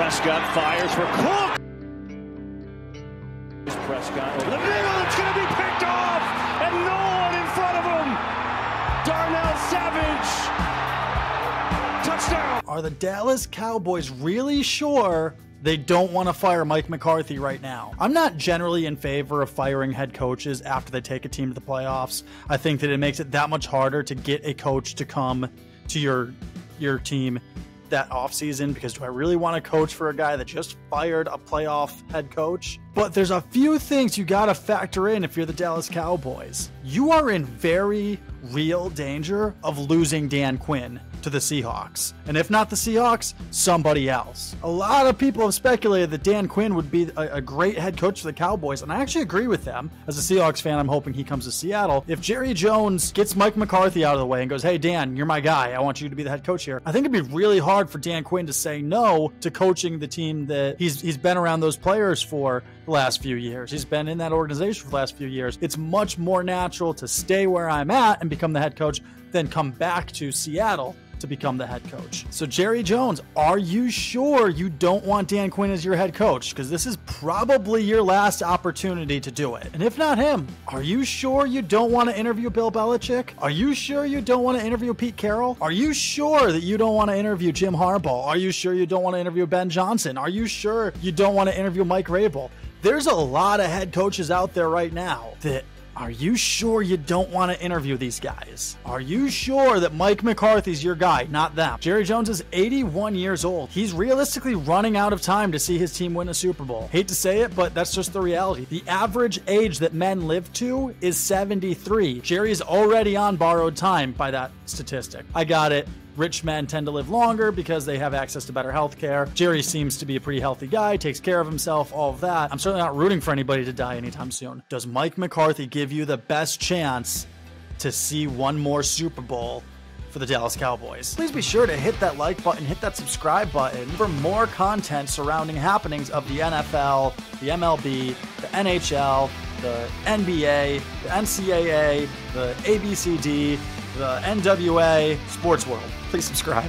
Prescott fires for Cook. Prescott over the middle. It's going to be picked off, and no one in front of him. Darnell Savage. Touchdown. Are the Dallas Cowboys really sure they don't want to fire Mike McCarthy right now? I'm not generally in favor of firing head coaches after they take a team to the playoffs. I think that it makes it that much harder to get a coach to come to your team that offseason, because do I really want to coach for a guy that just fired a playoff head coach? But there's a few things you got to factor in if you're the Dallas Cowboys. You are in very real danger of losing Dan Quinn to the Seahawks. And if not the Seahawks, somebody else. A lot of people have speculated that Dan Quinn would be a great head coach for the Cowboys, and I actually agree with them. As a Seahawks fan, I'm hoping he comes to Seattle. If Jerry Jones gets Mike McCarthy out of the way and goes, hey, Dan, you're my guy, I want you to be the head coach here, I think it'd be really hard for Dan Quinn to say no to coaching the team that he's been around those players for the last few years. He's been in that organization for the last few years. It's much more natural to stay where I'm at and become the head coach than come back to Seattle to become the head coach. So Jerry Jones, are you sure you don't want Dan Quinn as your head coach? Because this is probably your last opportunity to do it. And if not him, are you sure you don't want to interview Bill Belichick? Are you sure you don't want to interview Pete Carroll? Are you sure that you don't want to interview Jim Harbaugh? Are you sure you don't want to interview Ben Johnson? Are you sure you don't want to interview Mike Rabel? There's a lot of head coaches out there right now that are you sure you don't want to interview these guys? Are you sure that Mike McCarthy's your guy, not them? Jerry Jones is 81 years old. He's realistically running out of time to see his team win a Super Bowl. Hate to say it, but that's just the reality. The average age that men live to is 73. Jerry's already on borrowed time by that statistic. I got it. Rich men tend to live longer because they have access to better health care. Jerry seems to be a pretty healthy guy, takes care of himself, all of that. I'm certainly not rooting for anybody to die anytime soon. Does Mike McCarthy give you the best chance to see one more Super Bowl for the Dallas Cowboys? Please be sure to hit that like button, hit that subscribe button for more content surrounding happenings of the NFL, the MLB, the NHL, the NBA, the NCAA, the ABCD, the NWA, sports world. Please subscribe.